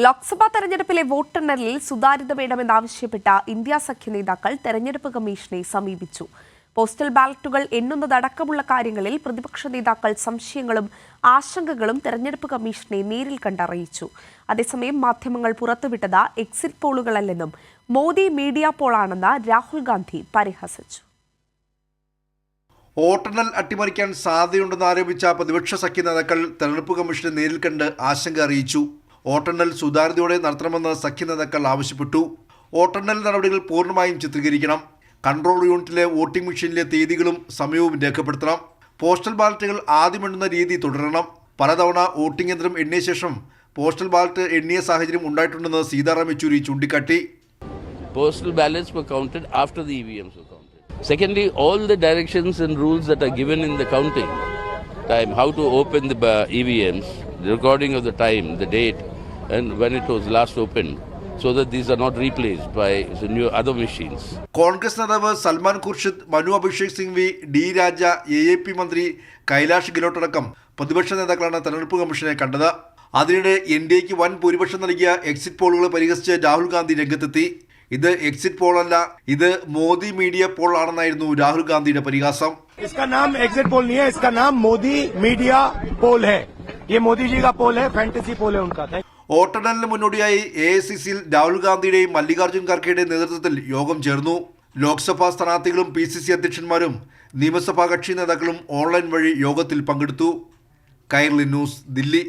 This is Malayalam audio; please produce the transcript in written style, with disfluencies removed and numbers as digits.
ലോക്സഭാ തെരഞ്ഞെടുപ്പിലെ വോട്ടെണ്ണലിൽ സുതാര്യത വേണമെന്നാവശ്യപ്പെട്ട ഇന്ത്യ സഖ്യ നേതാക്കൾ തെരഞ്ഞെടുപ്പ് കമ്മീഷനെ സമീപിച്ചു. പോസ്റ്റൽ ബാലറ്റുകൾ എണ്ണുന്നതടക്കമുള്ള കാര്യങ്ങളിൽ പ്രതിപക്ഷ നേതാക്കൾ സംശയങ്ങളും ആശങ്കകളും തെരഞ്ഞെടുപ്പ് കമ്മീഷനെ നേരിൽ കണ്ടറിയിച്ചു. അതേസമയം മാധ്യമങ്ങൾ പുറത്തുവിട്ടത് എക്സിറ്റ് പോളുകളല്ലെന്നും മോദി മീഡിയ പോളാണെന്ന് രാഹുൽ ഗാന്ധി പരിഹസിച്ചു. വോട്ടെണ്ണൽ അട്ടിമറിക്കാൻ സാധ്യതയുണ്ടെന്ന് ആരോപിച്ച പ്രതിപക്ഷ സഖ്യ നേതാക്കൾ തെരഞ്ഞെടുപ്പ് കമ്മീഷനെ നേരിൽ കണ്ട് ആശങ്ക അറിയിച്ചു. വോട്ടെണ്ണൽ സുതാര്യതയോടെ നടത്തണമെന്ന് സഖ്യ നേതാക്കൾ ആവശ്യപ്പെട്ടു. വോട്ടെണ്ണൽ നടപടികൾ പൂർണ്ണമായും ചിത്രീകരിക്കണം. കൺട്രോൾ യൂണിറ്റിലെ വോട്ടിംഗ് മെഷീനിലെ തീയതികളും സമയവും രേഖപ്പെടുത്തണം. പോസ്റ്റൽ ബാലറ്റുകൾ ആദ്യം എണ്ണുന്ന രീതി തുടരണം. പലതവണ വോട്ടിംഗ് യന്ത്രം എണ്ണിയ ശേഷം പോസ്റ്റൽ ബാലറ്റ് എണ്ണിയ സാഹചര്യം ഉണ്ടായിട്ടുണ്ടെന്ന് സീതാറാം യെച്ചൂരി ചൂണ്ടിക്കാട്ടി. Postal ballots were counted after the EVMs were counted. Secondly, all the directions and rules that are given in the counting time, how to open the EVMs, the recording of the time, the date, and when it was last opened, so that these are not replaced by the new other machines. Congress നേതാവ് സൽമാൻ ഖുർഷിദ്, മനു അഭിഷേക് സിംഗ്വി, ഡി രാജ, AAP മന്ത്രി കൈലാഷ് ഗെഹ്ലോട്ട് അടക്കം പ്രതിപക്ഷ നേതാക്കളാണ് തെരഞ്ഞെടുപ്പ് കമ്മീഷനെ കണ്ടത്. അതിനിടെ NDAക്ക് വൻ ഭൂരിപക്ഷം നൽകിയ എക്സിറ്റ് പോളുകളെ പരിഹസിച്ച് രാഹുൽ ഗാന്ധി രംഗത്തെത്തി. ഇത് എക്സിറ്റ് പോൾ അല്ല, ഇത് മോദി മീഡിയ പോൾ ആണെന്നായിരുന്നു രാഹുൽ ഗാന്ധിയുടെ പരിഹാസം. इसका नाम एग्जिट पोल नहीं है, इसका नाम मोदी मीडिया पोल है. ये मोदी जी का पोल है, फैंटेसी पोल है उनका. വോട്ടെണ്ണലിന് മുന്നോടിയായി AICCയിൽ രാഹുൽ ഗാന്ധിയുടെയും മല്ലികാർജ്ജുൻ ഖാർഗെയുടെയും നേതൃത്വത്തിൽ യോഗം ചേർന്നു. ലോക്സഭാ സ്ഥാനാർത്ഥികളും PCC അധ്യക്ഷന്മാരും നിയമസഭാ കക്ഷി നേതാക്കളും ഓൺലൈൻ വഴി യോഗത്തിൽ പങ്കെടുത്തു. കൈരളി ന്യൂസ്, ദില്ലി.